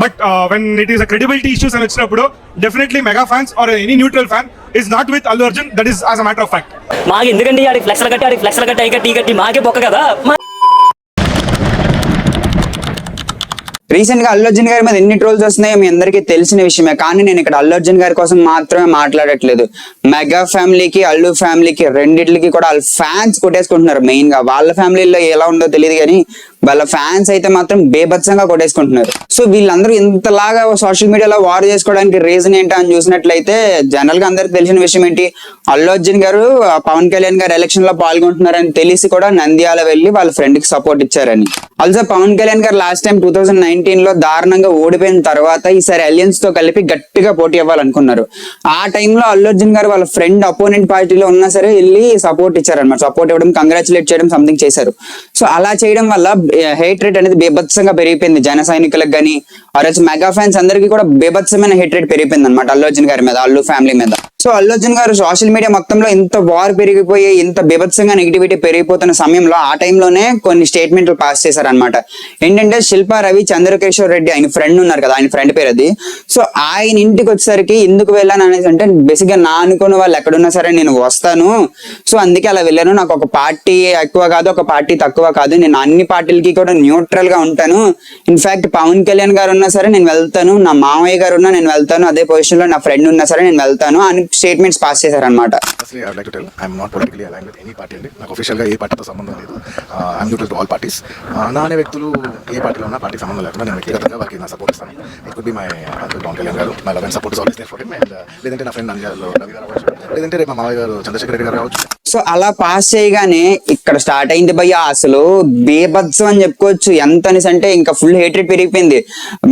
But when it is a credibility issues అని వచ్చినప్పుడు definitely mega fans or any neutral fan is not with Allu Arjun. That is as a matter of fact. మాకు ఎందుకండి ఆడికి ఫ్లెక్స్లు కట్టి tea కట్టి మాకే బొక్క కదా. రీసెంట్ గా అల్లు అర్జున్ గారి మీద ఎన్ని ట్రోల్స్ వస్తున్నాయో మీ అందరికీ తెలిసిన విషయమే. కానీ నేను ఇక్కడ అల్లు అర్జున్ గారి కోసం మాత్రమే మాట్లాడట్లేదు. మెగా ఫ్యామిలీకి, అల్లు ఫ్యామిలీకి రెండిట్లకి కూడా వాళ్ళ ఫ్యాన్స్ కొట్టేసుకుంటున్నారు. మెయిన్ గా వాళ్ళ ఫ్యామిలీలో ఎలా ఉందో తెలియదు కానీ వాళ్ళ ఫ్యాన్స్ అయితే మాత్రం బేభత్సంగా కొట్టేసుకుంటున్నారు. సో వీళ్ళందరూ ఇంతలాగా సోషల్ మీడియాలో వార్ చేసుకోవడానికి రీజన్ ఏంటో అని చూసినట్లయితే జనరల్ గా అందరికి తెలిసిన విషయం ఏంటి, అల్లు అర్జున్ గారు పవన్ కళ్యాణ్ గారు ఎలక్షన్ లో పాల్గొంటున్నారని తెలిసి కూడా నంద్యాల వెళ్లి వాళ్ళ ఫ్రెండ్ కి సపోర్ట్ ఇచ్చారని. ఆల్సో పవన్ కళ్యాణ్ గారు లాస్ట్ టైం 2019 లో దారుణంగా ఓడిపోయిన తర్వాత ఈసారి అలియన్స్ తో కలిపి గట్టిగా పోటీ ఇవ్వాలనుకున్నారు. ఆ టైంలో అల్లు అర్జున్ గారు వాళ్ళ ఫ్రెండ్ అపోనెంట్ పార్టీలో ఉన్నా సరే వెళ్ళి సపోర్ట్ ఇచ్చారనమాట. సపోర్ట్ ఇవ్వడం, కంగ్రాచులేట్ చేయడం, సంథింగ్ చేశారు. సో అలా చేయడం వల్ల హేట్ రేట్ అనేది బేభత్సంగా పెరిగిపోయింది జన సైనికులకు కానీ ఆర్ఎల్స్ మెగా ఫ్యాన్స్ అందరికీ కూడా బేభత్సమైన హేట్ రేట్ పెరిగిపోయింది అనమాట అల్లు అర్జున్ గారి మీద, అల్లు ఫ్యామిలీ మీద. సో అల్లు అర్జున్ గారు సోషల్ మీడియా మొత్తంలో ఇంత వార్ పెరిగిపోయి ఇంత బేభత్సంగా నెగిటివిటీ పెరిగిపోతున్న సమయంలో ఆ టైంలోనే కొన్ని స్టేట్మెంట్లు పాస్ చేశారనమాట. ఏంటంటే శిల్పా రవి, చంద్రకేశ్వర్ రెడ్డి ఆయన ఫ్రెండ్ ఉన్నారు కదా, ఆయన ఫ్రెండ్ పేరు అది. సో ఆయన ఇంటికి వచ్చేసరికి ఎందుకు వెళ్ళాను అనేసి అంటే బేసిక్ గా నా అనుకున్న వాళ్ళు ఎక్కడున్నా సరే నేను వస్తాను, సో అందుకే అలా వెళ్ళాను. నాకు ఒక పార్టీ ఎక్కువ కాదు, ఒక పార్టీ తక్కువ కాదు, నేను అన్ని పార్టీలకి కూడా న్యూట్రల్ గా ఉంటాను. ఇన్ఫాక్ట్ పవన్ కళ్యాణ్ గారు ఉన్నా సరే నేను వెళ్తాను, నా మామయ్య గారు ఉన్నా నేను వెళ్తాను, అదే పొజిషన్ లో నా ఫ్రెండ్ ఉన్నా సరే నేను వెళ్తాను అని స్టేట్మెంట్స్ పాస్ చేశారనమాట. నాకు అఫీషియల్గా ఏ పార్టీతో సంబంధం లేదు. I'm neutral to all parties. నా అనే వ్యక్తులు ఏ పార్టీలో ఉన్నా పార్టీ సంబంధం లేకుండా నేను వ్యక్తిగతంగా వారికి నా సపోర్ట్ ఇస్తాను. It could be my uncle Pawan Kalyan garu, my love and support is always there for him. And లేదంటే నా ఫ్రెండ్ నంద్యాలలో రవి గారు అవ్వచ్చు, లేదంటే రేపు మా మామయ్య గారు చంద్రశేఖర్ రెడ్డి గారు కావచ్చు. సో అలా పాస్ చేయగానే ఇక్కడ స్టార్ట్ అయింది భయ్య అసలు బేభత్సం అని చెప్పుకోవచ్చు. ఎంత అనేసి అంటే ఇంకా ఫుల్ హేట్రేట్ పెరిగిపోయింది.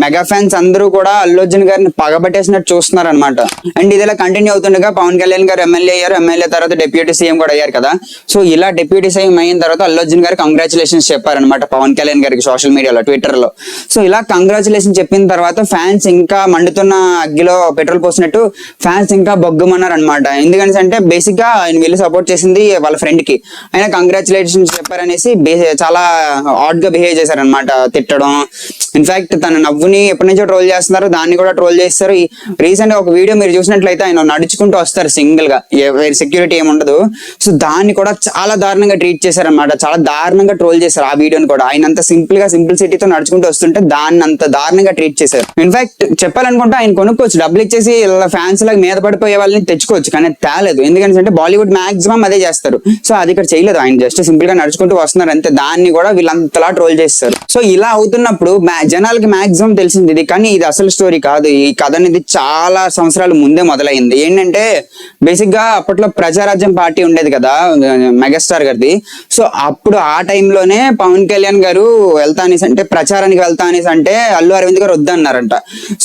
మెగా ఫ్యాన్స్ అందరూ కూడా అల్లు అర్జున్ గారిని పగబట్టేసినట్టు చూస్తున్నారు అనమాట. అండ్ ఇదిలా కంటిన్యూ అవుతుండగా పవన్ కళ్యాణ్ గారు ఎమ్మెల్యే అయ్యారు, ఎమ్మెల్యే తర్వాత డిప్యూటీ సీఎం కూడా అయ్యారు కదా. సో ఇలా డిప్యూటీ సీఎం అయిన తర్వాత అల్లు అర్జున్ గారు కంగ్రాచులేషన్స్ చెప్పారనమాట పవన్ కళ్యాణ్ గారికి సోషల్ మీడియాలో, ట్విట్టర్ లో. సో ఇలా కంగ్రాచులేషన్ చెప్పిన తర్వాత ఫ్యాన్స్ ఇంకా మండుతున్న అగ్గిలో పెట్రోల్ పోసినట్టు ఫ్యాన్స్ ఇంకా బొగ్గమన్నారు అనమాట. ఎందుకంటే బేసిక్ గా ఆయన వెళ్ళి సపోర్ట్ చేసింది వాళ్ళ ఫ్రెండ్ కి, ఆయన కంగ్రాచులేషన్స్ చెప్పారనేసి చాలా ఆడ్ గా బిహేవ్ చేశారనమాట, తిట్టడం. ఇన్ఫాక్ట్ తన నవ్వుని ఎప్పటి నుంచో ట్రోల్ చేస్తున్నారు, దాన్ని కూడా ట్రోల్ చేస్తారు. రీసెంట్ గా ఒక వీడియో మీరు చూసినట్లయితే ఆయన నడుచుకుంటూ వస్తారు సింగిల్ గా, సెక్యూరిటీ ఏమి ఉండదు. సో దాన్ని కూడా చాలా దారుణంగా ట్రీట్ చేశారనమాట, చాలా దారుణంగా ట్రోల్ చేశారు ఆ వీడియోని కూడా. ఆయన అంత సింపుల్ గా సింప్లిసిటీతో నడుచుకుంటూ వస్తుంటే దాన్ని అంత దారుణంగా ట్రీట్ చేశారు. ఇన్ఫాక్ట్ చెప్పాలనుకుంటే ఆయన కొనుక్కోవచ్చు, డబ్బులు ఇచ్చేసి ఫ్యాన్స్ లాగా మీద పడిపోయే వాళ్ళని తెచ్చుకోవచ్చు, కానీ తేలేదు. ఎందుకంటే బాలీవుడ్ మాక్సిమం అదే చేస్తారు. సో అది ఇక్కడ చేయలేదు, ఆయన జస్ట్ సింపుల్ గా నడుచుకుంటూ వస్తున్నారు అంతే. దాన్ని కూడా వీళ్ళంతలా ట్రోల్ చేస్తారు. సో ఇలా అవుతున్నప్పుడు జనాలకి మాక్సిమం తెలిసింది ఇది, కానీ ఇది అసలు స్టోరీ కాదు. ఈ కథ అనేది చాలా సంవత్సరాల ముందే మొదలైంది. ఏంటంటే బేసిక్ గా అప్పట్లో ప్రజారాజ్యం పార్టీ ఉండేది కదా మెగాస్టార్ గారిది. సో అప్పుడు ఆ టైంలోనే పవన్ కళ్యాణ్ గారు వెళ్తా అనేసి అంటే ప్రచారానికి వెళ్తా అనేసి అంటే అల్లు అరవింద్ గారు వద్దన్నారంట.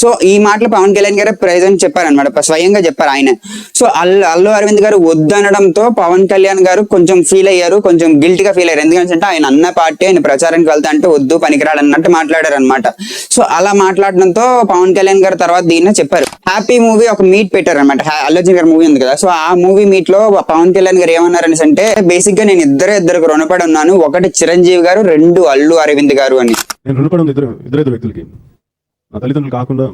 సో ఈ మాటలు పవన్ కళ్యాణ్ గారు ప్రెజెంట్ చెప్పారనమాట, స్వయంగా చెప్పారు ఆయన. సో అల్లు అరవింద్ గారు వద్దనడంతో పవన్ కళ్యాణ్ గారు కొంచెం ఫీల్ అయ్యారు, కొంచెం గిల్ట్ గా ఫీల్ అయ్యారు. ఎందుకంటే ఆయన అన్న పార్టీ ఆయన ప్రచారానికి వెళ్తా అంటే వద్దు, పనికిరాడు అన్నట్టు మాట్లాడారు అనమాట. సో అలా మాట్లాడడంతో పవన్ కళ్యాణ్ గారు తర్వాత దీన్ని చెప్పారు. హ్యాపీ మూవీ ఒక మీట్ పెట్టారు అనమాట, అల్లు అర్జున్ గారి మూవీ ఉంది కదా. సో ఆ మూవీ మీట్ లో పవన్ కళ్యాణ్ గారు ఏమన్నారు అనేసి అంటే బేసిక్ గా నేను ఇద్దరికి రుణపడి ఉన్నాను, ఒకటి చిరంజీవి గారు, రెండు అల్లు అరవింద్ గారు అని. నేను రుణపడి ఉంది ఇద్దరు వ్యక్తులకి, నా తల్లిదండ్రులు కాకుండా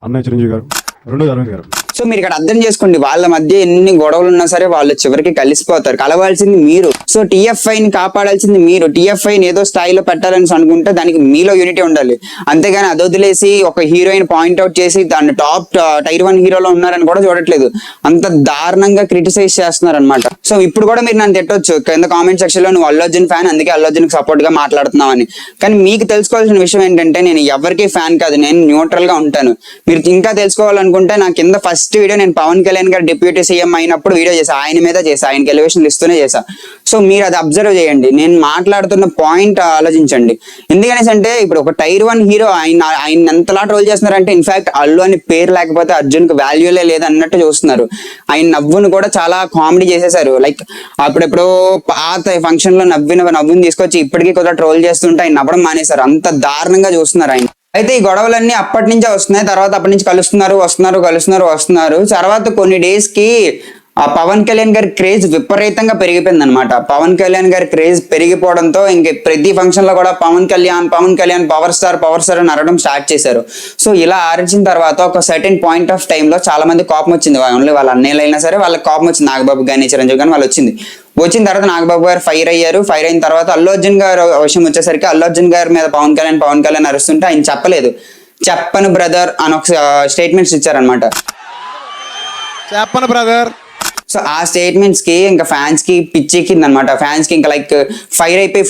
అన్నయ్య చిరంజీవి గారు, రెండోది అరవింద్ గారు. సో మీరు ఇక్కడ అర్థం చేసుకోండి, వాళ్ళ మధ్య ఎన్ని గొడవలు ఉన్నా సరే వాళ్ళు చివరికి కలిసిపోతారు. కలవాల్సింది మీరు. సో TFI ని కాపాడాల్సింది మీరు. TFI ని ఏదో స్థాయిలో పెట్టాలని అనుకుంటే దానికి మీలో యూనిటీ ఉండాలి. అంతేగాని అది వదిలేసి ఒక హీరోయిన్ పాయింట్అవుట్ చేసి దాన్ని టాప్ టైర్ 1 హీరోలో ఉన్నారని కూడా చూడట్లేదు, అంత దారుణంగా క్రిటిసైజ్ చేస్తున్నారు అనమాట. సో ఇప్పుడు కూడా మీరు నన్ను తిట్టొచ్చు కింద కామెంట్ సెక్షన్ లో, నువ్వు అల్లు అర్జున్ ఫ్యాన్ అందుకే అల్లు అర్జున్ కి సపోర్ట్ గా మాట్లాడుతున్నావు అని. కానీ మీకు తెలుసుకోవాల్సిన విషయం ఏంటంటే నేను ఎవరికి ఫ్యాన్ కాదు, నేను న్యూట్రల్ గా ఉంటాను. మీరు ఇంకా తెలుసుకోవాలనుకుంటే నా కింద ఫస్ట్ వీడియో నేను పవన్ కళ్యాణ్ గారు డిప్యూటీ సీఎం అయినప్పుడు వీడియో చేసా, ఆయన మీద చేసా, ఆయనకి ఎలివేషన్ ఇస్తూనే చేసా. సో మీరు అది అబ్జర్వ్ చేయండి, నేను మాట్లాడుతున్న పాయింట్ ఆలోచించండి. ఎందుకనేసి ఇప్పుడు ఒక టైర్ 1 హీరో ఆయన ఎంతలా ట్రోల్ చేస్తున్నారంటే ఇన్ఫాక్ట్ అల్లు అని పేరు లేకపోతే అర్జున్ కు వాల్యూలే లేదు అన్నట్టు చూస్తున్నారు. ఆయన నవ్వును కూడా చాలా కామెడీ చేసేసారు. లైక్ అప్పుడెప్పుడో పాత ఫంక్షన్ లో నవ్వుని తీసుకొచ్చి ఇప్పటికీ కూడా ట్రోల్ చేస్తుంటే ఆయన నవ్వడం మానేశారు, అంత దారుణంగా చూస్తున్నారు ఆయన. అయితే ఈ గొడవలన్నీ అప్పటి నుంచే వస్తున్నాయి. తర్వాత అప్పటి నుంచి కలుస్తున్నారు. తర్వాత కొన్ని డేస్ కి ఆ పవన్ కళ్యాణ్ గారి క్రేజ్ విపరీతంగా పెరిగిపోయింది అనమాట. పవన్ కళ్యాణ్ గారి క్రేజ్ పెరిగిపోవడంతో ఇంక ప్రతి ఫంక్షన్ లో కూడా పవన్ కళ్యాణ్ పవర్ స్టార్ అని అరవడం స్టార్ట్ చేశారు. సో ఇలా అరిచిన తర్వాత ఒక సర్టెన్ పాయింట్ ఆఫ్ టైమ్ లో చాలా మంది కోపం వచ్చింది. ఓన్లీ వాళ్ళ అన్నయ్యలు అయినా సరే వాళ్ళకి కోపం వచ్చింది. నాగబాబు కానీ చిరంజీవి కానీ వాళ్ళు వచ్చిన తర్వాత నాగబాబు గారు ఫైర్ అయ్యారు. ఫైర్ అయిన తర్వాత అల్లు అర్జున్ గారు విషయం వచ్చేసరికి అల్లు అర్జున్ గారి మీద పవన్ కళ్యాణ్ అరుస్తుంటే ఆయన చెప్పలేదు. చెప్పను బ్రదర్ అని ఒక స్టేట్మెంట్స్ ఇచ్చారనమాట. చెప్పను బ్రదర్. సో ఆ స్టేట్మెంట్స్ కి ఇంకా ఫ్యాన్స్ కి పిచ్చెక్కింది అనమాట. ఫ్యాన్స్ కి ఇంకా లైక్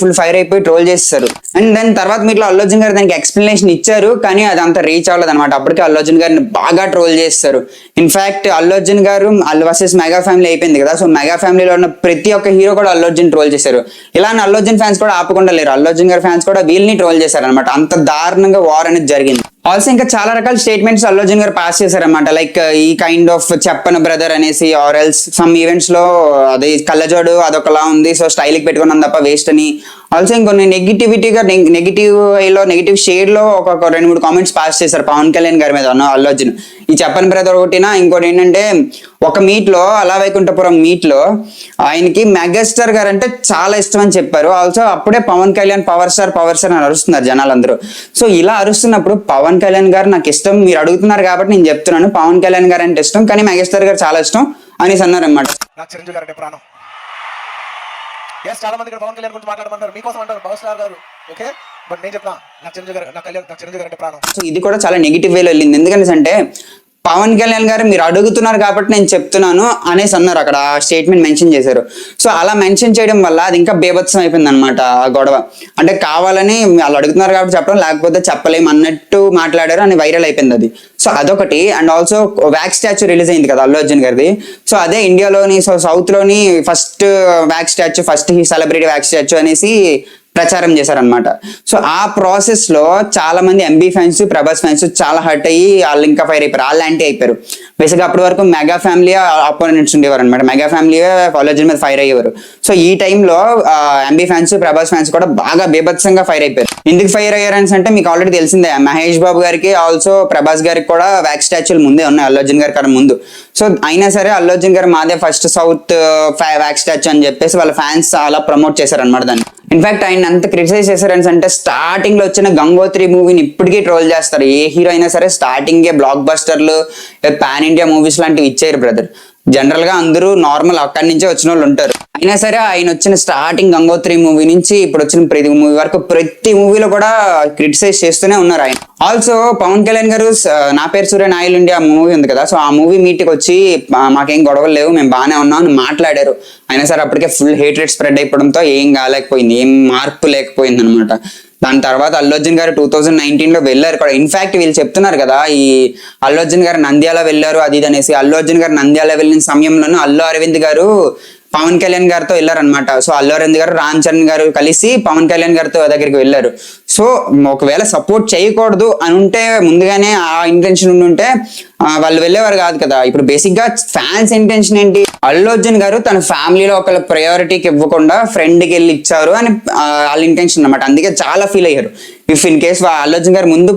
ఫుల్ ఫైర్ అయిపోయి ట్రోల్ చేస్తారు. అండ్ దాని తర్వాత మీట్లో అల్లు అర్జున్ గారు దానికి ఎక్స్ప్లెనేషన్ ఇచ్చారు, కానీ అది అంత రీచ్ అవ్వలేదు అనమాట. అప్పటికే అల్లు అర్జున్ గారిని బాగా ట్రోల్ చేస్తారు. ఇన్ఫాక్ట్ అల్లు అర్జున్ గారు అల్లు వర్సెస్ మెగా ఫ్యామిలీ అయిపోయింది కదా, సో మెగా ఫ్యామిలీలో ఉన్న ప్రతి ఒక్క హీరో కూడా అల్లు అర్జున్ ట్రోల్ చేశారు. ఇలానే అల్లు అర్జున్ ఫ్యాన్స్ కూడా ఆపకుండా లేరు. అల్లు అర్జున్ గారి ఫ్యాన్స్ కూడా వీళ్ళని ట్రోల్ చేశారు అనమాట. అంత దారుణంగా వార్ అనేది జరిగింది. ఆల్సో ఇంకా చాలా రకాల స్టేట్మెంట్స్ అల్లు అర్జున్ గారు పాస్ చేశారనమాట. లైక్ ఈ కైండ్ ఆఫ్ చెప్పను బ్రదర్ అనేసి, ఆర్ ఎల్స్ సమ్ ఈవెంట్స్ లో అది కళ్ళజోడు అదొకలా ఉంది, సో స్టైల్ కి పెట్టుకున్నాం తప్ప వేస్ట్ అని. ఆల్సో ఇంకొన్ని నెగిటివ్ షేడ్ లో ఒక 2-3 కామెంట్స్ పాస్ చేశారు పవన్ కళ్యాణ్ గారి మీద అల్లు అర్జున్. ఈ చెప్పని బ్రదర్ ఒకటినా, ఇంకోటి ఏంటంటే ఒక మీట్ లో అలా వైకుంఠపురం మీట్ లో ఆయనకి మెగాస్టార్ గారు అంటే చాలా ఇష్టం అని చెప్పారు. ఆల్సో అప్పుడే పవన్ కళ్యాణ్ పవర్ స్టార్ అని అరుస్తున్నారు జనాలందరూ. సో ఇలా అరుస్తున్నప్పుడు పవన్ కళ్యాణ్ గారు నాకు ఇష్టం, మీరు అడుగుతున్నారు కాబట్టి నేను చెప్తున్నాను, పవన్ కళ్యాణ్ గారు అంటే ఇష్టం కానీ మెగాస్టార్ గారు చాలా ఇష్టం అనేసి అన్నారు అనమాట. నాకు చిరంజీవి గారు అంటే ప్రాణం. చాలా మంది ఇక్కడ పవన్ కళ్యాణ్ గురించి మాట్లాడమంటారు, మీకోసం అంటారు పవర్ స్టార్ గారు, ఓకే, బట్ నేను చెప్తా నాకు చిరంజీవి గారు అంటే ప్రాణం. సో ఇది కూడా చాలా నెగిటివ్ వేలో వెళ్ళింది. ఎందుకంటే అంటే పవన్ కళ్యాణ్ గారు మీరు అడుగుతున్నారు కాబట్టి నేను చెప్తున్నాను అనేసి అన్నారు. అక్కడ ఆ స్టేట్మెంట్ మెన్షన్ చేశారు. సో అలా మెన్షన్ చేయడం వల్ల అది ఇంకా బేభత్సం అయిపోయింది అనమాట ఆ గొడవ. అంటే కావాలని వాళ్ళు అడుగుతున్నారు కాబట్టి చెప్పడం, లేకపోతే చెప్పలేము అన్నట్టు మాట్లాడారు అని వైరల్ అయిపోయింది అది. సో అదొకటి. And also wax statue release అయింది కదా అల్లు అర్జున్ గారిది. సో అదే ఇండియాలోని సౌత్ లోని first wax statue, first celebrity wax statue అనేసి ప్రచారం చేశారనమాట. సో ఆ ప్రాసెస్ లో చాలా మంది ఎంబీ ఫ్యాన్స్, ప్రభాస్ ఫ్యాన్స్ చాలా హర్ట్ అయ్యి వాళ్ళు ఇంకా ఫైర్ అయిపోయారు, వాళ్ళు యాంటీ అయిపోయారు. బేసిక్గా అప్పటి వరకు మెగా ఫ్యామిలీ అపోనెంట్స్ ఉండేవారు అనమాట. మెగా ఫ్యామిలీ అల్లు అర్జున్ మీద ఫైర్ అయ్యేవారు. సో ఈ టైంలో ఎంబీ ఫ్యాన్స్, ప్రభాస్ ఫ్యాన్స్ కూడా బాగా బీభత్సంగా ఫైర్ అయిపోయారు. ఎందుకు ఫైర్ అయ్యారని అంటే మీకు ఆల్రెడీ తెలిసిందే, మహేష్ బాబు గారికి ఆల్సో ప్రభాస్ గారికి కూడా వ్యాక్స్ స్టాచ్యూలు ముందే ఉన్నాయి అల్లు అర్జున్ గారి కన్నా ముందు. సో అయినా సరే అల్లు అర్జున్ గారు మాదే ఫస్ట్ సౌత్ వ్యాక్స్ స్టాచ్యూ అని చెప్పేసి వాళ్ళ ఫ్యాన్స్ అలా ప్రమోట్ చేశారు అనమాట దాన్ని. ఇన్ఫాక్ట్ ఆయన అంత క్రిటిసైజ్ చేశారని అంటే స్టార్టింగ్ లో వచ్చిన గంగోత్రి మూవీని ఇప్పటికీ ట్రోల్ చేస్తారు. ఏ హీరో అయినా సరే స్టార్టింగ్ బ్లాక్ బస్టర్లు, పాన్ ఇండియా మూవీస్ లాంటివి ఇచ్చారు బ్రదర్. జనరల్ గా అందరూ నార్మల్ అక్కడి నుంచే వచ్చిన వాళ్ళు ఉంటారు. అయినా సరే ఆయన వచ్చిన స్టార్టింగ్ గంగోత్రి మూవీ నుంచి ఇప్పుడు వచ్చిన ప్రతి మూవీ వరకు ప్రతి మూవీలో కూడా క్రిటిసైజ్ చేస్తూనే ఉన్నారు ఆయన. ఆల్సో పవన్ కళ్యాణ్ గారు నా పేరు సూర్య నాయుడు ఇండియా మూవీ ఉంది కదా, సో ఆ మూవీ మీట్కి వచ్చి మాకేం గొడవలు లేవు, మేము బాగానే ఉన్నాం అని మాట్లాడారు. అయినా సరే అప్పటికే ఫుల్ హేట్రేట్ స్ప్రెడ్ అయిపోవడంతో ఏం కాలేకపోయింది, ఏం మార్పు లేకపోయింది అనమాట. దాని తర్వాత అల్లు అర్జున్ గారు 2019 లో వెళ్ళారు కూడా. ఇన్ఫాక్ట్ వీళ్ళు చెప్తున్నారు కదా ఈ అల్లు అర్జున్ గారు నంద్యాల వెళ్ళారు అది ఇది అనేసి. అల్లు అర్జున్ గారు నంద్యాల వెళ్ళిన సమయంలోనూ అల్లు అరవింద్ గారు పవన్ కళ్యాణ్ గారితో వెళ్ళారనమాట. సో అల్లు అరవింద్ గారు, రామ్ చరణ్ గారు కలిసి పవన్ కళ్యాణ్ గారితో దగ్గరికి వెళ్ళారు. సో ఒకవేళ సపోర్ట్ చేయకూడదు అని ఉంటే, ముందుగానే ఆ ఇంటెన్షన్ ఉంటే వాళ్ళు వెళ్ళేవారు కాదు కదా. ఇప్పుడు బేసిక్ గా ఫ్యాన్స్ ఇంటెన్షన్ ఏంటి, అల్లు అర్జున్ గారు తన ఫ్యామిలీలో ఒకళ్ళ ప్రయారిటీకి ఇవ్వకుండా ఫ్రెండ్కి వెళ్ళి ఇచ్చారు అని వాళ్ళ ఇంటెన్షన్ అనమాట. అందుకే చాలా ఫీల్ అయ్యారు. If in case Allu Arjun గారు ముందు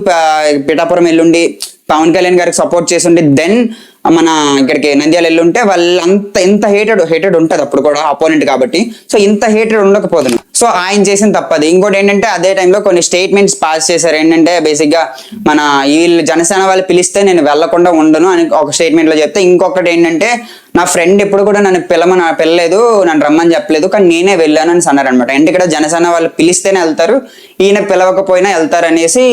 పిఠాపురం వెళ్ళుండి పవన్ కళ్యాణ్ గారికి సపోర్ట్ చేసి ఉండి దెన్ మన ఇక్కడికి నంద్యాల వెళ్ళుంటే వాళ్ళంతా ఎంత హేటెడ్ ఉంటుంది అప్పుడు కూడా అపోనెంట్ కాబట్టి. సో ఇంత హేటెడ్ ఉండకపోతుంది. సో ఆయన చేసిన తప్పది. ఇంకోటి ఏంటంటే అదే టైంలో కొన్ని స్టేట్మెంట్స్ పాస్ చేశారు. ఏంటంటే బేసిక్ గా మన వీళ్ళు జనసేన వాళ్ళు పిలిస్తే నేను వెళ్లకుండా ఉండను అని ఒక స్టేట్మెంట్ లో చెప్తే, ఇంకొకటి ఏంటంటే నా ఫ్రెండ్ ఎప్పుడు కూడా నన్ను పిల్లలేదు, నన్ను రమ్మని చెప్పలేదు, కానీ నేనే వెళ్ళాను అని అన్నారు అనమాట. అంటే ఇక్కడ జనసేన వాళ్ళు పిలిస్తేనే వెళ్తారు, ఈయన పిలవకపోయినా వెళ్తారు అనేసి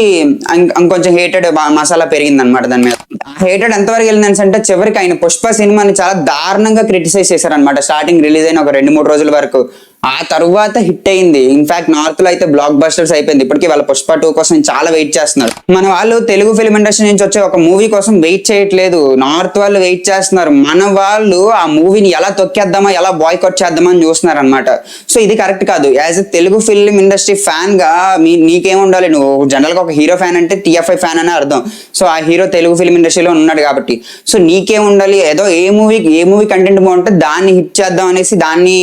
ఇంకొంచెం హేటెడ్ మసాలా పెరిగింది అనమాట దాని మీద. ఆ హేటెడ్ ఎంతవరకు వెళ్ళిందని అంటే చివరికి ఆయన పుష్ప సినిమాని చాలా దారుణంగా క్రిటిసైజ్ చేశారనమాట. స్టార్టింగ్ రిలీజ్ అయిన ఒక 2-3 రోజుల వరకు. ఆ తరువాత హిట్ అయింది. ఇన్ఫాక్ట్ నార్త్ లో అయితే బ్లాక్ బస్టర్స్ అయిపోయింది. ఇప్పటికీ వాళ్ళ పుష్ప 2 కోసం చాలా వెయిట్ చేస్తున్నారు. మన వాళ్ళు తెలుగు ఫిల్మ్ ఇండస్ట్రీ నుంచి వచ్చే ఒక మూవీ కోసం వెయిట్ చేయట్లేదు, నార్త్ వాళ్ళు వెయిట్ చేస్తున్నారు. మన వాళ్ళు ఆ మూవీని ఎలా తొక్కేద్దామా, ఎలా బాయ్కాట్ చేద్దామా అని చూస్తున్నారు అనమాట. సో ఇది కరెక్ట్ కాదు. As a Telugu film industry fan గా నీకేం ఉండాలి, నువ్వు జనరల్ గా ఒక హీరో ఫ్యాన్ అంటే TFI ఫ్యాన్ అనే అర్థం. సో ఆ హీరో తెలుగు ఫిల్మ్ ఇండస్ట్రీలో ఉన్నాడు కాబట్టి సో నీకేం ఉండాలి, ఏదో ఏ మూవీ కంటెంట్ బాగుంటే దాన్ని హిట్ చేద్దాం అనేసి దాన్ని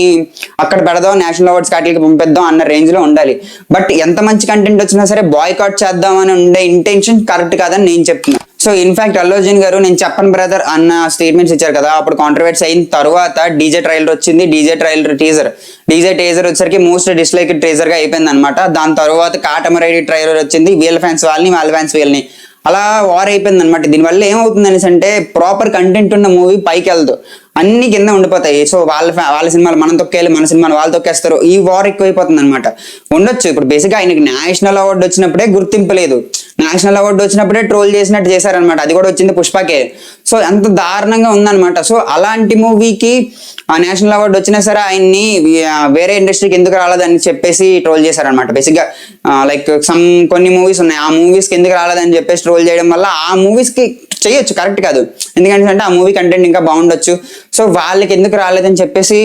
అక్కడ పెడదాం, నేషనల్ అవార్డ్స్ వాటికి పంపిద్దాం అన్న రేంజ్ లో ఉండాలి. బట్ ఎంత మంచి కంటెంట్ వచ్చినా సరే బాయ్కాట్ చేద్దాం అని ఉండే ఇంటెన్షన్ కరెక్ట్ కాదని నేను చెప్తున్నా. సో ఇన్ఫాక్ట్ అల్లు అర్జున్ గారు నేను చెప్పను బ్రదర్ అన్న స్టేట్మెంట్స్ ఇచ్చారు కదా, అప్పుడు కాంట్రవర్సీ అయిన తర్వాత డీజే ట్రైలర్ వచ్చింది, డీజే టీజర్ వచ్చరికి మోస్ట్ డిస్లైక్ ట్రేజర్ గా అయిపోయింది అనమాట. దాని తర్వాత కాటమరైడి ట్రైలర్ వచ్చింది, వీళ్ళ ఫ్యాన్స్ వాళ్ళని వాళ్ళ ఫ్యాన్స్ వీళ్ళని, అలా వార్ అయిపోయింది అనమాట. దీనివల్ల ఏమవుతుంది అనేసి అంటే ప్రాపర్ కంటెంట్ ఉన్న మూవీ పైకి వెళ్దు, అన్ని కింద ఉండిపోతాయి. సో వాళ్ళ సినిమాలు మనం తొక్కేయాలి, మన సినిమాలు వాళ్ళు తొక్కేస్తారు, ఈ వార్ ఎక్కువైపోతుంది అనమాట. ఉండొచ్చు ఇప్పుడు బేసిక్గా ఆయనకి నేషనల్ అవార్డు వచ్చినప్పుడే గుర్తింపు లేదు, నేషనల్ అవార్డు వచ్చినప్పుడే ట్రోల్ చేసినట్టు చేశారనమాట. అది కూడా వచ్చింది పుష్పకే. సో అంత దారుణంగా ఉందన్నమాట. సో అలాంటి మూవీకి ఆ నేషనల్ అవార్డు వచ్చినా సరే ఆయన్ని వేరే ఇండస్ట్రీకి ఎందుకు రాలేదని చెప్పేసి ట్రోల్ చేశారనమాట. బేసిక్గా లైక్ కొన్ని మూవీస్ ఉన్నాయి, ఆ మూవీస్కి ఎందుకు రాలేదని చెప్పేసి ట్రోల్ చేయడం వల్ల ఆ మూవీస్కి చేయొచ్చు, కరెక్ట్ కాదు. ఎందుకంటే ఆ మూవీ కంటెంట్ ఇంకా బాగుండొచ్చు. సో వాళ్ళకి ఎందుకు రాలేదని చెప్పేసి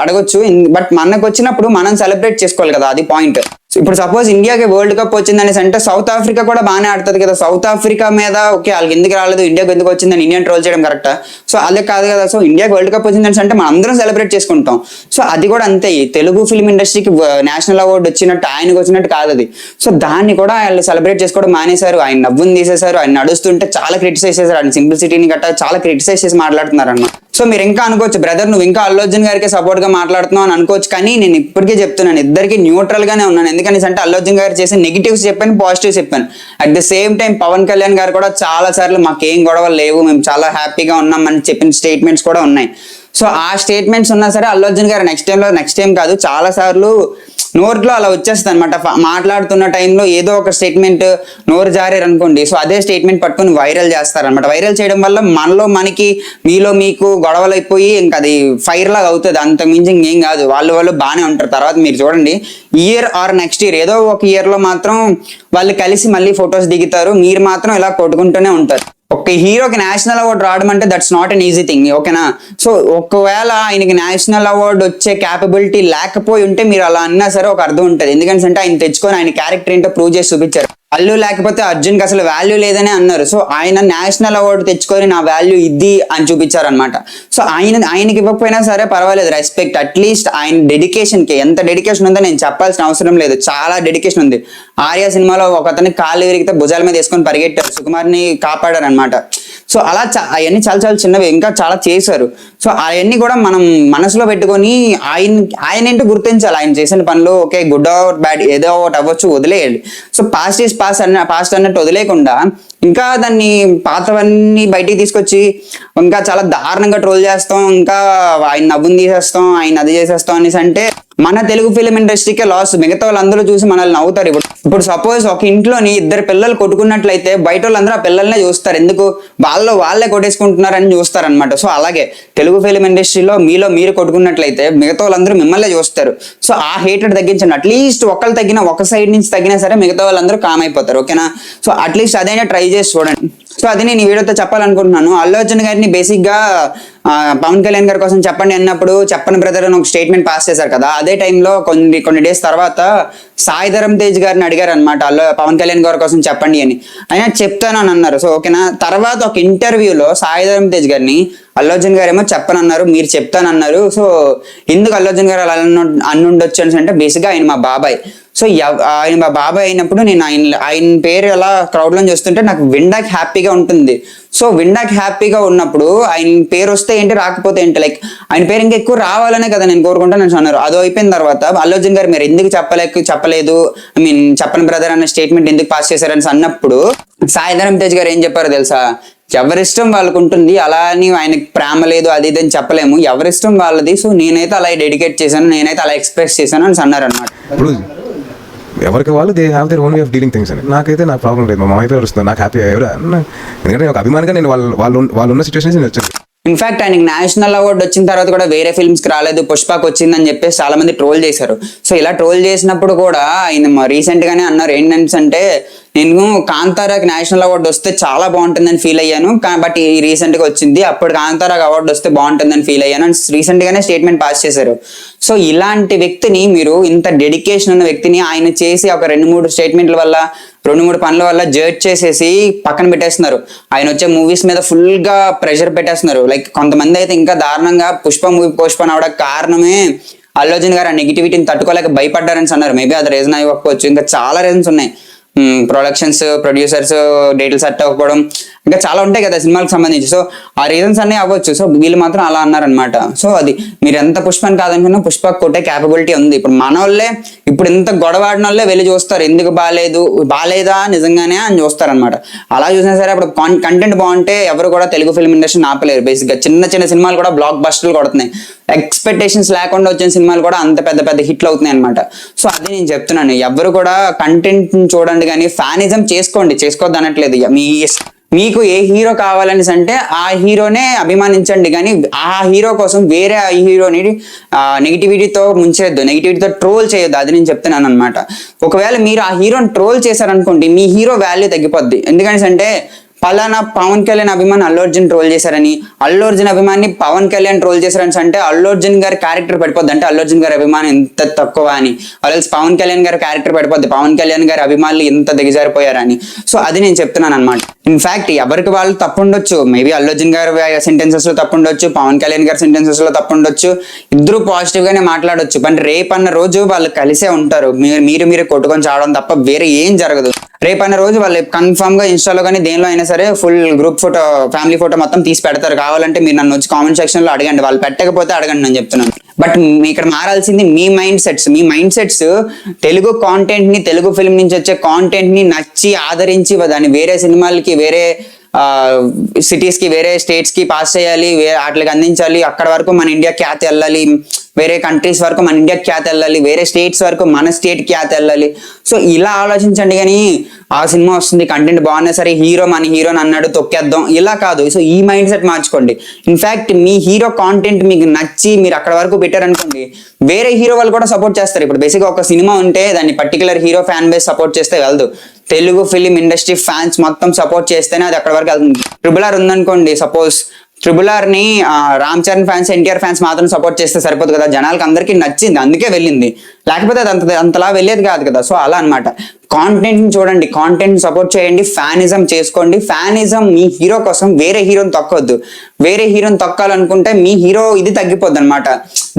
అడగొచ్చు. బట్ మనకు వచ్చినప్పుడు మనం సెలబ్రేట్ చేసుకోవాలి కదా, అది పాయింట్. ఇప్పుడు సపోజ్ ఇండియాకి వరల్డ్ కప్ వచ్చిందనేసి అంటే సౌత్ ఆఫ్రికా కూడా బాగానే ఆడుతుంది కదా, సౌత్ ఆఫ్రికా మీద ఓకే వాళ్ళకి ఎందుకు రాలేదు, ఇండియాకి ఎందుకు వచ్చిందని ఇండియన్ ట్రోల్ చేయడం కరెక్టా? సో అదే కాదు కదా. సో ఇండియాకి వరల్డ్ కప్ వచ్చిందని అంటే మనం అందరం సెలబ్రేట్ చేసుకుంటాం. సో అది కూడా అంతే, తెలుగు ఫిల్మ్ ఇండస్ట్రీకి నేషనల్ అవార్డు వచ్చినట్టు ఆయనకు వచ్చినట్టు కాదు అది. సో దాన్ని కూడా వాళ్ళు సెలబ్రేట్ చేసుకోవడం మానేశారు, ఆయన నవ్వుని తీసేశారు, ఆయన నడుస్తుంటే చాలా క్రిటిసైజ్ చేశారు, ఆయన సింప్లిసిటీని గట్టా చాలా క్రిటిసైజ్ చేసి మాట్లాడుతున్నారు అన్నమాట. సో మీరు ఇంకా అనుకోవచ్చు బ్రదర్ నువ్వు ఇంకా అల్లు అర్జున్ గారికి సపోర్ట్ గా మాట్లాడుతున్నావు అని అనుకోవచ్చు, కానీ నేను ఇప్పటికే చెప్తున్నాను ఇద్దరికి న్యూట్రల్ గానే ఉన్నాను. ఎందుకంటే అంటే అల్లు అర్జున్ గారు చేసే నెగిటివ్స్ చెప్పాను, పాజిటివ్స్ చెప్పాను. At the same time Pawan Kalyan గారు కూడా చాలా సార్లు మాకేం గొడవలు లేవు, మేము చాలా హ్యాపీగా ఉన్నాం అని చెప్పిన స్టేట్మెంట్స్ కూడా ఉన్నాయి. సో ఆ స్టేట్మెంట్స్ ఉన్నా సరే అల్లు అర్జున్ గారు నెక్స్ట్ టైం కాదు చాలా సార్లు నోట్లో అలా వచ్చేస్తుంది అనమాట. మాట్లాడుతున్న టైంలో ఏదో ఒక స్టేట్మెంట్ నోరు జారారు అనుకోండి, సో అదే స్టేట్మెంట్ పట్టుకొని వైరల్ చేస్తారనమాట. వైరల్ చేయడం వల్ల మనకి మీలో మీకు గొడవలు అయిపోయి ఇంకా అది ఫైర్ లాగా అవుతుంది, అంత మించి ఇంకేం కాదు. వాళ్ళు బాగానే ఉంటారు. తర్వాత మీరు చూడండి ఇయర్ ఆర్ నెక్స్ట్ ఇయర్ ఏదో ఒక ఇయర్ లో మాత్రం వాళ్ళు కలిసి మళ్ళీ ఫొటోస్ దిగుతారు, మీరు మాత్రం ఇలా కొట్టుకుంటూనే ఉంటారు. ఒక హీరోకి నేషనల్ అవార్డు రావడం అంటే that's not an easy thing, ఓకేనా? సో ఒకవేళ ఆయనకి నేషనల్ అవార్డు వచ్చే క్యాపబిలిటీ లేకపోయి ఉంటే మీరు అలా అన్నా సరే ఒక అర్థం ఉంటుంది. ఎందుకంటే ఆయన తెచ్చుకొని ఆయన క్యారెక్టర్ ఏంటో ప్రూవ్ చేసి చూపించారు. అల్లు లేకపోతే అర్జున్కి అసలు వాల్యూ లేదని అన్నారు. సో ఆయన నేషనల్ అవార్డు తెచ్చుకొని నా వాల్యూ ఇది అని చూపించారనమాట. సో ఆయనకి ఇవ్వకపోయినా సరే పర్వాలేదు, రెస్పెక్ట్. అట్లీస్ట్ ఆయన డెడికేషన్కి ఎంత డెడికేషన్ ఉందో నేను చెప్పాల్సిన అవసరం లేదు, చాలా డెడికేషన్ ఉంది. ఆర్య సినిమాలో ఒక అతనికి కాళ్ళు విరిగితే భుజాల మీద వేసుకొని పరిగెట్టారు, సుకుమార్ని కాపాడారు అనమాట. సో అలా అవన్నీ చాలా చిన్నవి, ఇంకా చాలా చేశారు. సో అవన్నీ కూడా మనం మనసులో పెట్టుకొని ఆయన ఏంటో గుర్తించాలి. ఆయన చేసిన పనులు ఓకే గుడ్ ఆర్ బ్యాడ్ ఏదో ఒకటి అవ్వచ్చు, వదిలేయాలి. సో పాస్ట్ ఈజ్ పాస్ట్ అన్నట్టు వదిలేకుండా ఇంకా దాన్ని పాతవన్నీ బయటికి తీసుకొచ్చి ఇంకా చాలా దారుణంగా ట్రోల్ చేస్తాం, ఇంకా ఆయన నవ్వుని తీసేస్తాం, ఆయన అది చేసేస్తాం అనేసి అంటే మన తెలుగు ఫిలిం ఇండస్ట్రీకే లాస్. మిగతా వాళ్ళందరూ చూసి మనల్ని నవ్వుతారు. ఇప్పుడు సపోజ్ ఒక ఇంట్లోని ఇద్దరు పిల్లలు కొట్టుకున్నట్లయితే బయట వాళ్ళందరూ ఆ పిల్లల్నే చూస్తారు, ఎందుకు వాళ్ళే కొట్టేసుకుంటున్నారని చూస్తారనమాట. సో అలాగే తెలుగు ఫిలిం ఇండస్ట్రీలో మీరు కొట్టుకున్నట్లయితే మిగతా వాళ్ళందరూ మిమ్మల్ని చూస్తారు. సో ఆ హేటెడ్ తగ్గించండి. అట్లీస్ట్ ఒక సైడ్ నుంచి తగ్గినా సరే మిగతా వాళ్ళందరూ కామ్ అయిపోతారు, ఓకేనా? సో అట్లీస్ట్ అదైనా ట్రై చేసి చూడండి. సో అది నేను ఈ వీడియోతో చెప్పాలనుకుంటున్నాను. అల్లు అర్జున్ గారిని బేసిక్ గా పవన్ కళ్యాణ్ గారి కోసం చెప్పండి అన్నప్పుడు చెప్పని బ్రదర్ అని ఒక స్టేట్మెంట్ పాస్ చేశారు కదా, అదే టైంలో కొన్ని డేస్ తర్వాత సాయి ధరమ్ తేజ్ గారిని అడిగారు అనమాట, పవన్ కళ్యాణ్ గారి కోసం చెప్పండి అని. ఆయన చెప్తాను అని అన్నారు. సో ఓకేనా, తర్వాత ఒక ఇంటర్వ్యూలో సాయి ధరమ్ తేజ్ గారిని అల్లు అర్జున్ గారు ఏమో చెప్పనన్నారు, మీరు చెప్తానన్నారు. సో ఎందుకు అల్లు అర్జున్ గారు అలా అన్నుండొచ్చు అని అంటే బేసిక్గా ఆయన మా బాబాయ్. సో ఆయన మా బాబాయ్ అయినప్పుడు నేను ఆయన పేరు ఎలా క్రౌడ్ లో చూస్తుంటే నాకు వినడానికి హ్యాపీగా ఉంటుంది. సో వినడానికి హ్యాపీగా ఉన్నప్పుడు ఆయన పేరు వస్తే ఏంటి రాకపోతే ఏంటి, లైక్ ఆయన పేరు ఇంకా ఎక్కువ రావాలనే కదా నేను కోరుకుంటాను అన్నారు. అదో అయిపోయిన తర్వాత అల్లు అర్జున్ గారు మీరు ఎందుకు చెప్పలేదు, చెప్పని బ్రదర్ అన్న స్టేట్మెంట్ ఎందుకు పాస్ చేశారని అన్నప్పుడు సాయి ధరమ్ తేజ్ గారు ఏం చెప్పారో తెలుసా, ఎవరిష్టం వాళ్ళకు ఉంటుంది, అలా అని ఆయనకి ప్రేమ లేదు అది ఇది అని చెప్పలేము, ఎవరిష్టం వాళ్ళది. సో నేనైతే అలా డెడికేట్ చేశాను, నేనైతే అలా ఎక్స్ప్రెస్ చేశాను అని అన్నారు అనమాట. ఎవరికి వాళ్ళు they have their own way of dealing things అని. నాకైతే నాకు ప్రాబ్లం లేదు, మా మామయ్య పేరు వస్తుంది, నాకు హ్యాపీ ఎవరు. ఎందుకంటే ఒక అభిమానిగా నేను వాళ్ళు ఉన్న సిచ్యువేషన్స్ నేను వచ్చాను. ఇన్ఫాక్ట్ ఆయనకి నేషనల్ అవార్డు వచ్చిన తర్వాత కూడా వేరే ఫిల్మ్స్ కి రాలేదు, పుష్పకి వచ్చిందని చెప్పేసి చాలా మంది ట్రోల్ చేశారు. సో ఇలా ట్రోల్ చేసినప్పుడు కూడా ఆయన రీసెంట్ గానే అన్నారు ఏంటంటే నేను కాంతారాకి నేషనల్ అవార్డు వస్తే చాలా బాగుంటుందని ఫీల్ అయ్యాను, బట్ ఈ రీసెంట్ గా వచ్చింది, అప్పుడు కాంతారాకి అవార్డు వస్తే బాగుంటుందని ఫీల్ అయ్యాను అని రీసెంట్ గానే స్టేట్మెంట్ పాస్ చేశారు. సో ఇలాంటి వ్యక్తిని, మీరు ఇంత డెడికేషన్ ఉన్న వ్యక్తిని ఆయన చేసి ఒక 2-3 స్టేట్మెంట్ల వల్ల 2-3 పనుల వల్ల జడ్జ్ చేసేసి పక్కన పెట్టేస్తున్నారు. ఆయన వచ్చే మూవీస్ మీద ఫుల్ గా ప్రెషర్ పెట్టేస్తున్నారు. లైక్ కొంతమంది అయితే ఇంకా దారుణంగా పుష్ప మూవీ పోస్ట్పోన్ అవడానికి కారణమే అల్లు అర్జున్ గారు ఆ నెగిటివిటీని తట్టుకోలేక భయపడ్డారని అన్నారు. మేబీ అది రీజన్ అవ్వకపోవచ్చు, ఇంకా చాలా రీజన్స్ ఉన్నాయి. ప్రొడక్షన్స్, ప్రొడ్యూసర్స్ డేట్లు సెట్ అవ్వకపోవడం, ఇంకా చాలా ఉంటాయి కదా సినిమాలకు సంబంధించి. సో ఆ రీజన్స్ అన్నీ అవ్వచ్చు. సో వీళ్ళు మాత్రం అలా అన్నారనమాట. సో అది మీరు ఎంత పుష్పని కాదనుకున్నా పుష్ప కొట్టే క్యాపబిలిటీ ఉంది. ఇప్పుడు మన వాళ్ళే ఇప్పుడు ఇంత గొడవ ఆడిన వాళ్ళే వెళ్ళి చూస్తారు, ఎందుకు బాగాలేదా నిజంగానే అని చూస్తారనమాట. అలా చూసినా సరే అప్పుడు కంటెంట్ బాగుంటే ఎవరు కూడా తెలుగు ఫిల్మ్ ఇండస్ట్రీ ఆపలేరు. బేసిక్గా చిన్న సినిమాలు కూడా బ్లాక్ బస్టర్లు కొడుతున్నాయి. ఎక్స్పెక్టేషన్స్ లేకుండా వచ్చిన సినిమాలు కూడా అంత పెద్ద హిట్లు అవుతున్నాయి అనమాట. సో అది నేను చెప్తున్నాను, ఎవరు కూడా కంటెంట్ చూడండి కానీ ఫ్యానిజం చేసుకోవద్దు అనట్లేదు. మీకు ఏ హీరో కావాలని అంటే ఆ హీరోనే అభిమానించండి, కానీ ఆ హీరో కోసం వేరే ఆ హీరోని నెగిటివిటీతో ముంచేయద్దు, నెగిటివిటీతో ట్రోల్ చేయొద్దు. అది నేను చెప్తున్నాను అనమాట. ఒకవేళ మీరు ఆ హీరోని ట్రోల్ చేశారనుకోండి, మీ హీరో వాల్యూ తగ్గిపోద్ది. ఎందుకని అంటే పలానా పవన్ కళ్యాణ్ అభిమాని అల్లు అర్జున్ ట్రోల్ చేశారని, అల్లు అర్జున్ అభిమాని పవన్ కళ్యాణ్ ట్రోల్ చేశారని అంటే అల్లు అర్జున్ గారి క్యారెక్టర్ పడిపోద్ది. అంటే అల్లు అర్జున్ గారి అభిమానం ఎంత తక్కువ అని, అలాగే పవన్ కళ్యాణ్ గారి క్యారెక్టర్ పడిపోద్ది, పవన్ కళ్యాణ్ గారి అభిమానులు ఎంత దిగజారిపోయారని. సో అది నేను చెప్తున్నాను అనమాట. ఇన్ఫాక్ట్ ఎవరికి వాళ్ళు తప్పు ఉండొచ్చు. మేబీ అల్లు అర్జున్ గారి సెంటెన్సెస్ లో తప్పు ఉండొచ్చు, పవన్ కళ్యాణ్ గారి సెంటెన్సెస్ లో తప్పు ఉండొచ్చు. ఇద్దరు పాజిటివ్ గానే మాట్లాడొచ్చు. కానీ రేపు అన్న రోజు వాళ్ళు కలిసే ఉంటారు. మీరు కొట్టుకొని చావడం తప్ప వేరే ఏం జరగదు. రేపు అన్న రోజు వాళ్ళు కన్ఫర్మ్ గా ఇన్స్టాలో కానీ దేనిలో అయినా సరే full group photo, family photo మొత్తం తీసి పెడతారు. కావాలంటే మీరు నన్ను వచ్చి కామెంట్ సెక్షన్ లో అడగండి, వాళ్ళు పెట్టకపోతే అడగండి, నేను చెప్తున్నాను. బట్ ఇక్కడ మారాల్సింది మీ మైండ్ సెట్స్ తెలుగు కాంటెంట్ ని, తెలుగు ఫిల్మ్ నుంచి వచ్చే కాంటెంట్ ని నచ్చి ఆదరించి దాన్ని వేరే సినిమాలకి, వేరే సిటీస్ కి, వేరే స్టేట్స్ కి పాస్ చేయాలి, వాటికి అందించాలి. అక్కడ వరకు మన ఇండియా ఖ్యాతి వెళ్ళాలి, వేరే కంట్రీస్ వరకు మన ఇండియా ఖ్యాతి వెళ్ళాలి, వేరే స్టేట్స్ వరకు మన స్టేట్ ఖ్యాతి వెళ్ళాలి. సో ఇలా ఆలోచించండి. కానీ ఆ సినిమా వస్తుంది, కంటెంట్ బాగున్నా సరే మన హీరోని అన్నాడు తొక్కేద్దాం, ఇలా కాదు. సో ఈ మైండ్ సెట్ మార్చుకోండి. ఇన్ఫాక్ట్ మీ హీరో కాంటెంట్ మీకు నచ్చి మీరు అక్కడ వరకు పెట్టారనుకోండి, వేరే హీరో వాళ్ళు కూడా సపోర్ట్ చేస్తారు. ఇప్పుడు బేసిక్గా ఒక సినిమా ఉంటే దాన్ని particular hero fan base support చేస్తే వెళ్దు, తెలుగు ఫిలిం ఇండస్ట్రీ ఫ్యాన్స్ మొత్తం సపోర్ట్ చేస్తేనే అది అక్కడ వరకు వెళ్తుంది. RRR ఉందనుకోండి, సపోజ్ RRR ని రామ్ చరణ్ ఫ్యాన్స్, ఎన్టీఆర్ ఫ్యాన్స్ మాత్రం సపోర్ట్ చేస్తే సరిపోదు కదా. జనాలకి అందరికీ నచ్చింది, అందుకే వెళ్ళింది. లేకపోతే అది అంతలా వెళ్ళేది కాదు కదా. సో అలా అనమాట. కాంటెంట్ ని చూడండి, కాంటెంట్ సపోర్ట్ చేయండి, ఫ్యానిజం చేసుకోండి. ఫ్యానిజం మీ హీరో కోసం వేరే హీరోని తొక్కొద్దు. వేరే హీరోని తొక్కాలనుకుంటే మీ హీరో ఇది తగ్గిపోద్ది అనమాట,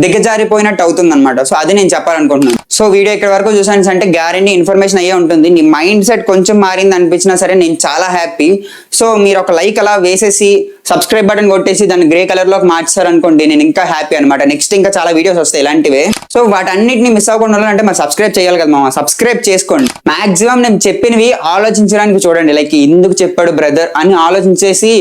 దిగజారిపోయినట్టు అవుతుంది అనమాట. సో అది నేను చెప్పాలనుకుంటున్నాను. సో వీడియో ఇక్కడ వరకు చూసాను అంటే గ్యారెంటీ ఇన్ఫర్మేషన్ అయ్యే ఉంటుంది. నీ మైండ్ సెట్ కొంచెం మారింది అనిపించినా సరే నేను చాలా హ్యాపీ. సో మీరు ఒక లైక్ అలా వేసేసి సబ్స్క్రైబ్ బటన్ కొట్టేసి దాన్ని గ్రే కలర్ లోకి మార్చారనుకోండి, నేను ఇంకా హ్యాపీ అనమాట. నెక్స్ట్ ఇంకా చాలా వీడియోస్ వస్తాయి ఇలాంటివే. సో వాటన్నిటిని మిస్ అవ్వకుండా అంటే మరి సబ్స్క్రైబ్ చేయాలి కదా మామ, సబ్స్క్రైబ్ చేసుకోండి. మాక్సిమం నేను చెప్పినవి ఆలోచించడానికి చూడండి. లైక్ ఎందుకు చెప్పాడు బ్రదర్ అని ఆలోచించేసి,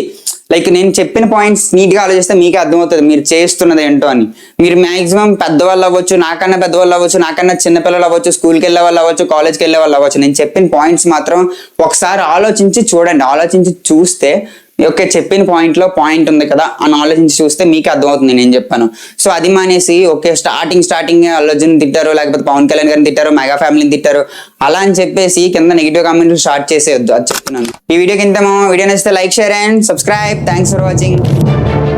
లైక్ నేను చెప్పిన పాయింట్స్ నీట్ గా ఆలోచిస్తే మీకే అర్థమవుతుంది మీరు చేస్తున్నది ఏంటో అని. మీరు మాక్సిమం పెద్దవాళ్ళు అవ్వచ్చు, నాకన్నా పెద్దవాళ్ళు అవ్వచ్చు, నాకన్నా చిన్నపిల్లలు అవ్వచ్చు, స్కూల్కి వెళ్ళే వాళ్ళు అవ్వచ్చు, కాలేజ్కి వెళ్ళే వాళ్ళు అవ్వచ్చు, నేను చెప్పిన పాయింట్స్ మాత్రం ఒకసారి ఆలోచించి చూడండి. ఆలోచించి చూస్తే ఓకే చెప్పిన పాయింట్లో పాయింట్ ఉంది కదా అని ఆలోచించి చూస్తే మీకు అర్థమవుతుంది నేను చెప్పాను. సో అది మానేసి ఓకే స్టార్టింగ్ అల్లు అర్జున్ తిట్టారు, లేకపోతే పవన్ కళ్యాణ్ గారిని తిట్టారు, మెగా ఫ్యామిలీని తిట్టారు అలా అని చెప్పేసి కింద నెగిటివ్ కామెంట్లు స్టార్ట్ చేసేయొద్దు, అది చెప్తున్నాను. ఈ వీడియో కింద వీడియో నచ్చితే like, share and subscribe. Thanks for watching.